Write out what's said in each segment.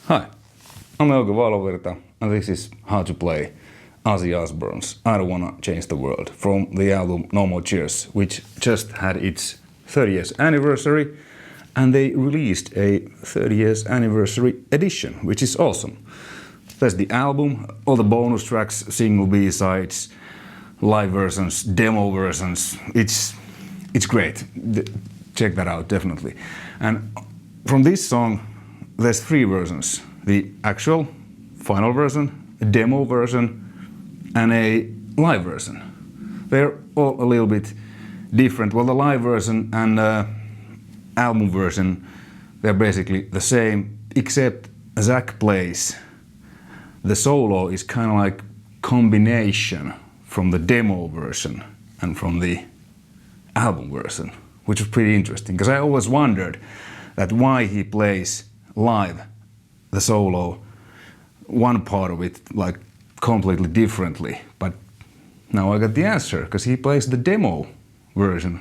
Hi, I'm Euge Valovirta, and this is how to play Ozzy Osbourne's I Don't Wanna Change the World from the album No More Cheers, which just had its 30th anniversary, and they released a 30th anniversary edition, which is awesome. There's the album, all the bonus tracks, single B-sides, live versions, demo versions. It's great. Check that out, definitely. And from this song, there's 3 versions. The actual final version, a demo version, and a live version. They're all a little bit different. Well, the live version and album version, they're basically the same, except Zach plays. The solo is kind of like combination from the demo version and from the album version, which is pretty interesting, because I always wondered that why he plays live the solo, one part of it, like completely differently. But now I got the answer, because he plays the demo version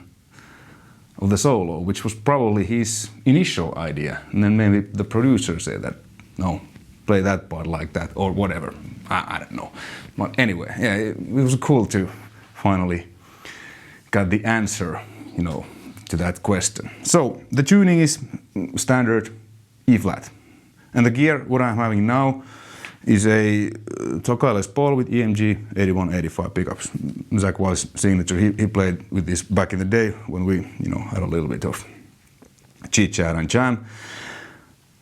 of the solo, which was probably his initial idea, and then maybe the producer said that no, play that part like that or whatever. I don't know. But anyway, yeah, it was cool to finally get the answer, to that question. So the tuning is standard E flat, and the gear what I'm having now is a Tokai Les Paul with EMG 8185 pickups. Zach was signature. He played with this back in the day when we had a little bit of chit chat and jam.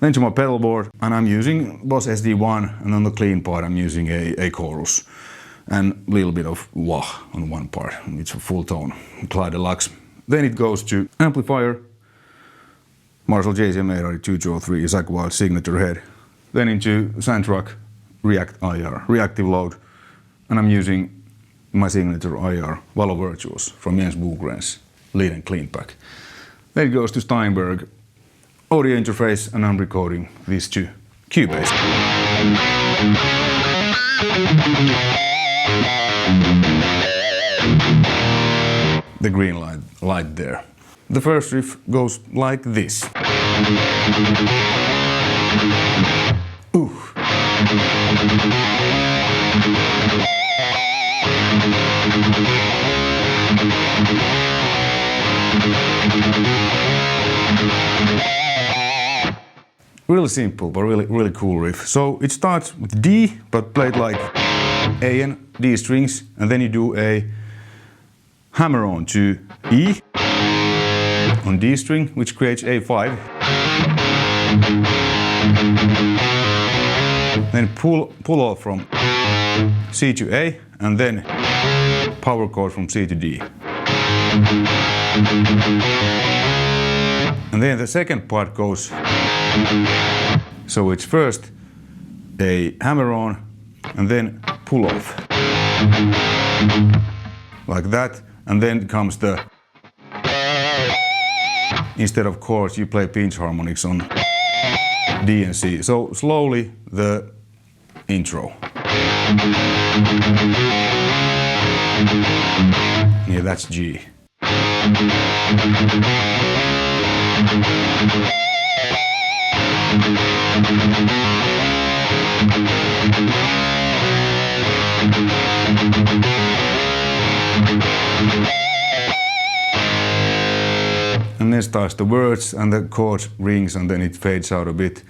Then to my pedal board, and I'm using Boss SD1, and on the clean part I'm using a chorus and a little bit of wah on one part. It's a full tone Clyde Deluxe. Then it goes to amplifier, Marshall JCM 82203, Zach Wild signature head. Then into Soundtrack React IR, reactive load, and I'm using my signature IR Valovirtuos from Jens Bogren's lead and clean pack. Then it goes to Steinberg audio interface, and I'm recording these two Cubase. The green light there. The first riff goes like this. Ooh. Really simple, but really cool riff. So it starts with D, but played like A and D strings, and then you do a hammer on to E on D string, which creates A5. Then pull off from C to A, and then power chord from C to D. And then the second part goes, so it's first a hammer on and then pull off. Like that, and then comes the, instead of chords you play pinch harmonics on D and C. So slowly the intro. Yeah, that's G. And then starts the words and the chord rings, and then it fades out a bit.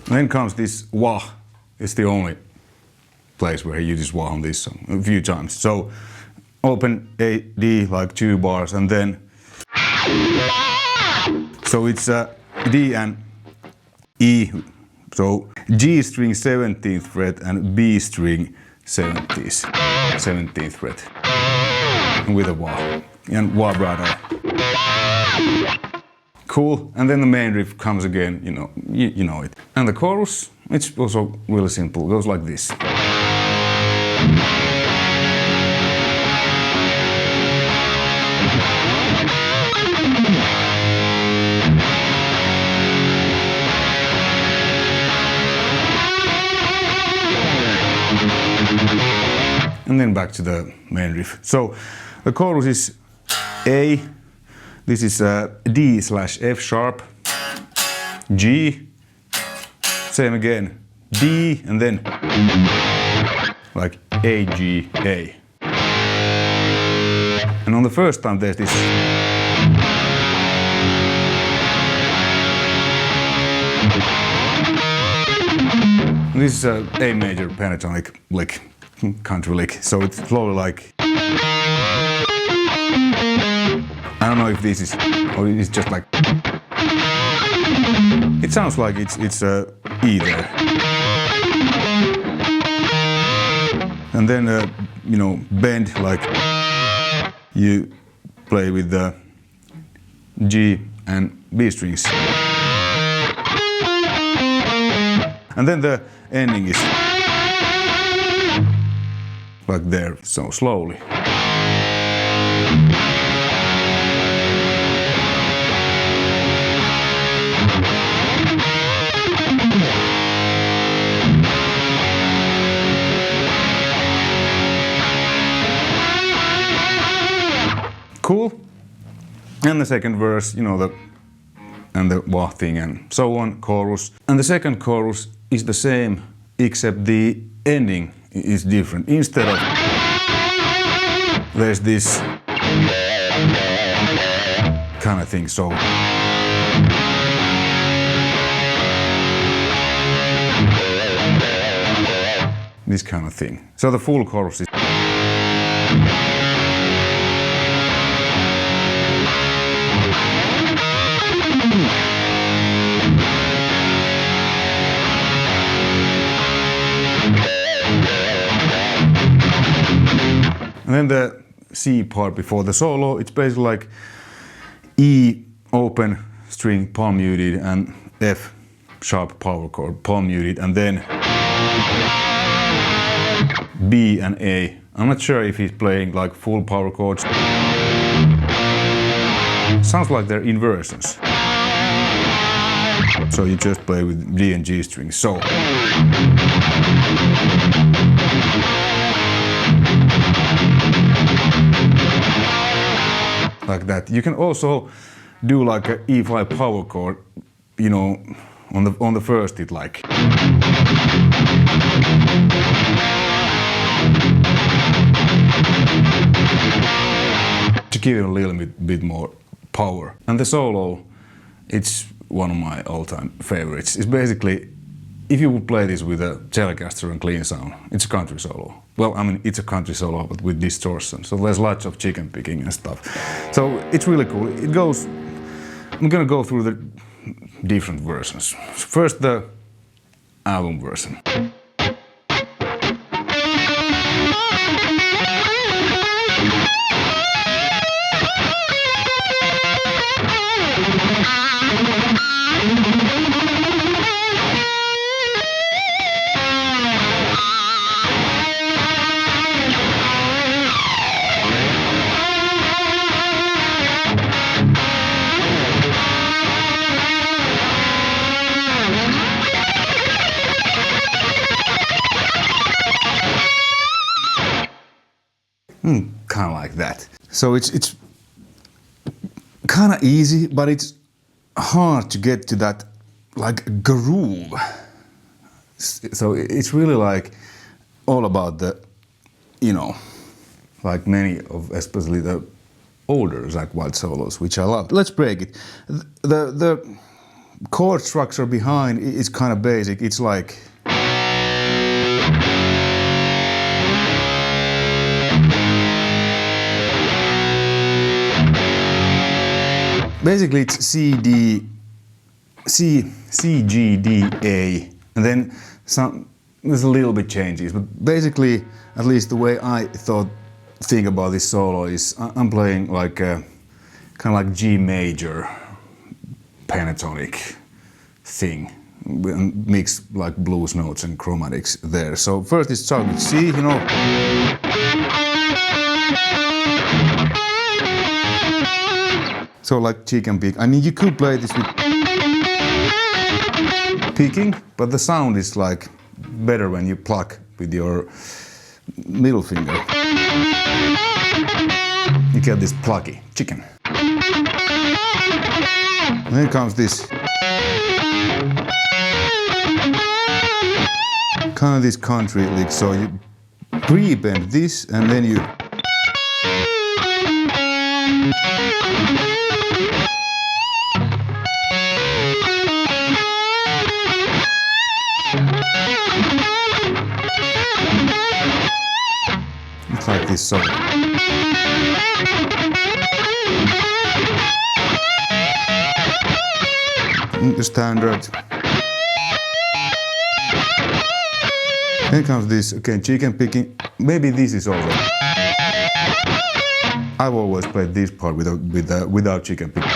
Then comes this wah. It's the only place where he uses wah on this song a few times. So open A, D, like 2 bars, and then, so it's D and E. So G string 17th fret and B string 17th fret with a wah and wah brother. Cool, and then the main riff comes again, you know it. And the chorus, it's also really simple, it goes like this. and then back to the main riff. So the chorus is A, this is D/F sharp, G, same again, D, and then like A, G, A. And on the first time there's this. This is a A major pentatonic lick, country lick, so it's slowly like. I don't know if this is, or it's just like. It sounds like it's E there. And then you know, bend like you play with the G and B strings. And then the ending is like there, so slowly. Cool. And the second verse, you know, the wah thing and so on, chorus. And the second chorus is the same, except the ending is different. Instead of there's this kind of thing, so this kind of thing. So the full chorus is. And then the C part before the solo, it's basically like E open string palm muted and F sharp power chord palm muted, and then B and A. I'm not sure if he's playing like full power chords. Sounds like they're inversions. So you just play with D and G strings. So like that. You can also do like a E5 power chord, you know, on the first hit, like. To give it a little bit more power. And the solo, it's one of my all-time favorites. It's basically, if you would play this with a Telecaster and clean sound, it's a country solo. Well, I mean, it's a country solo, but with distortion. So there's lots of chicken picking and stuff. So it's really cool. It goes, I'm gonna go through the different versions. First, the album version. Kind of like that. So it's kind of easy, but it's hard to get to that like groove. So it's really like all about the, you know, like many of especially the older Zakk Wylde solos, which I love. Let's break it. The chord structure behind is kind of basic. It's like. Basically, it's C, D, C, G, D, A, and then there's a little bit changes, but basically, at least the way I think about this solo is I'm playing like a kind of like G major pentatonic thing, mix like blues notes and chromatics there. So first it starts with C, you know. So like chicken pick. I mean, you could play this with picking, but the sound is like better when you pluck with your middle finger, you get this plucky chicken. And then comes this kind of this country lick. So you pre-bend this and then you it's like this. So the standard. Then comes this again, chicken picking. Maybe this is over. I've always played this part without chicken picking.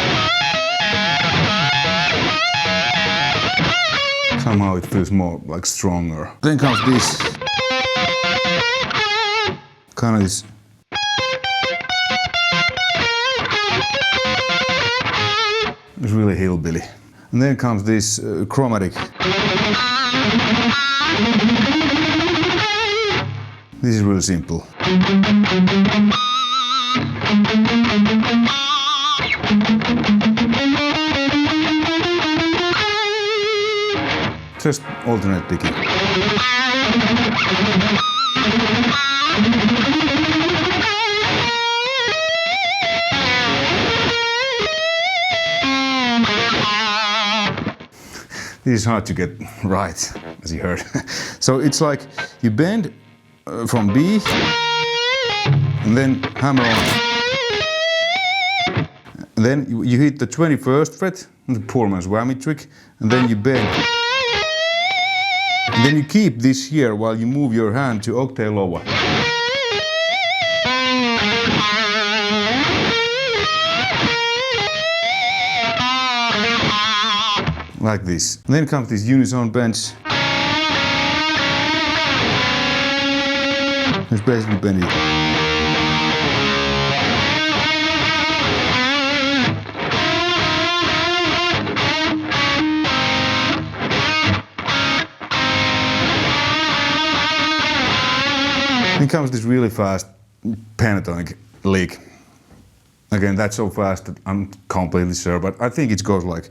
Somehow it feels more like stronger. Then comes this kind of this. It's really hillbilly. And then comes this chromatic. This is really simple. Just alternate picking. This is hard to get right, as you heard. So it's like you bend from B and then hammer on. And then you hit the 21st fret, the poor man's whammy trick, and then you bend. And then you keep this here while you move your hand to octave lower. Like this. And then comes this unison bends. It's basically bending. Then comes this really fast pentatonic lick. Again, that's so fast that I'm completely sure, but I think it goes like,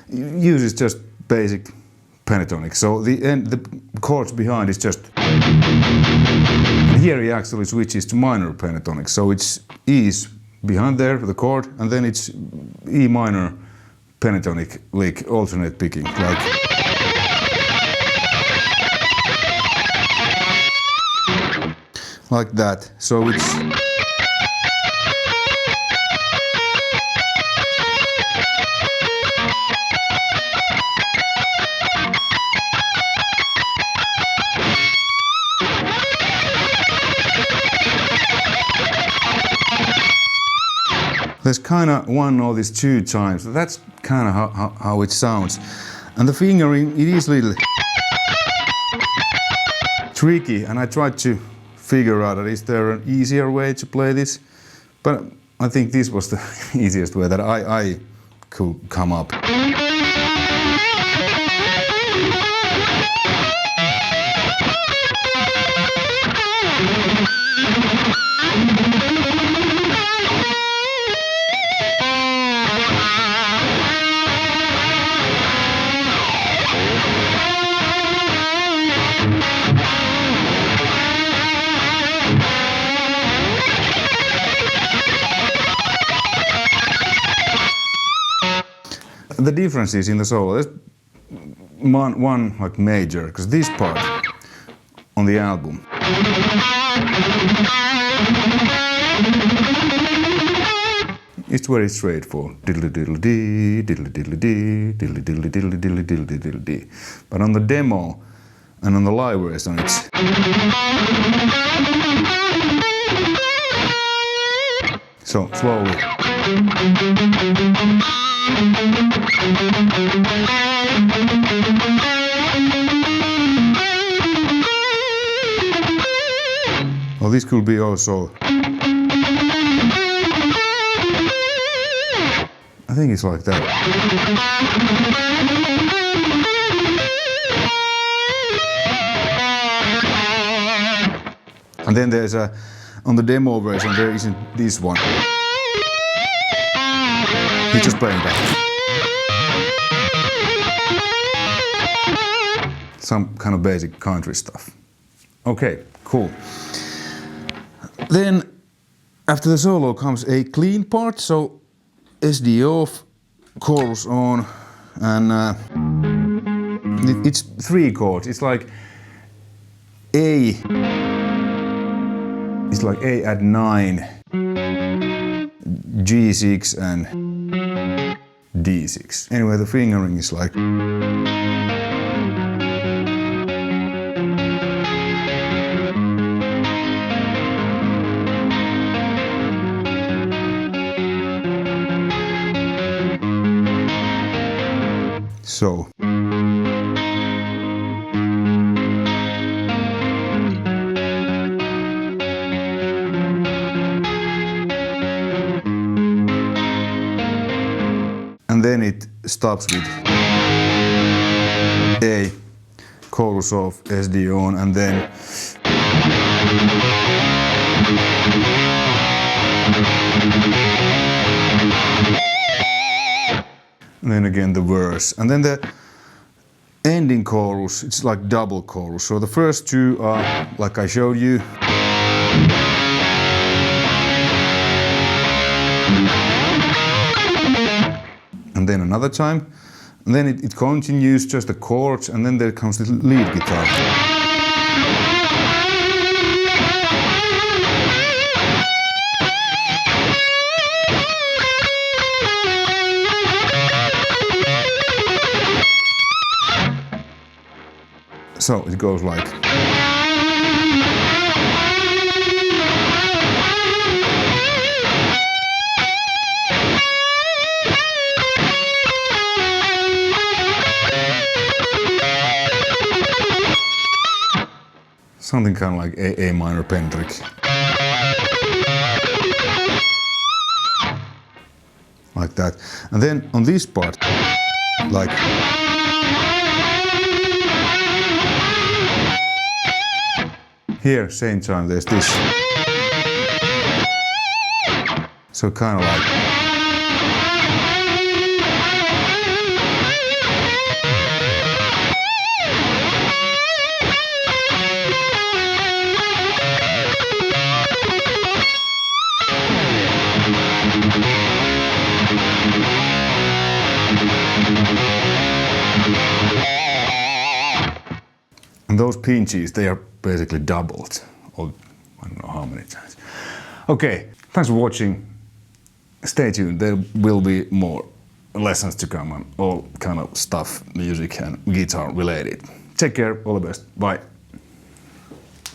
uses just basic pentatonic. So the chords behind is just, and here he actually switches to minor pentatonic. So it's E's behind there, the chord, and then it's E minor pentatonic lick, alternate picking, like that. So it's there's kind of one note is 2 times. That's kind of how it sounds. And the fingering, it is a little tricky, and I tried to figure out, is there an easier way to play this? But I think this was the easiest way that I could come up. The differences in the solo, there's one like major, because this part on the album it's very straightforward. Diddly diddly dee, diddly diddly dee, diddly diddly diddly diddly diddly diddly dee. But on the demo and on the live version, it's so slowly. Well, this could be also. I think it's like that. And then there's on the demo version there isn't this one. He's just playing that. Some kind of basic country stuff. Okay, cool. Then after the solo comes a clean part, so SD off, chorus on, and it's 3 chords. It's like A. It's like A at 9, G6 and D6. Anyway, the fingering is like. So. And then it stops with A, chorus off, SD on, and then again the verse. And then the ending chorus, it's like double chorus. So the first 2 are like I showed you. And then another time, and then it continues just the chords, and then there comes the lead guitar. So it goes like. Something kind of like A minor pentatonic. Like that. And then on this part, like. Here, same time, there's this. So kind of like. And those pinches, they are basically doubled, or I don't know how many times. Okay, thanks for watching. Stay tuned, there will be more lessons to come on all kind of stuff, music and guitar related. Take care, all the best, bye.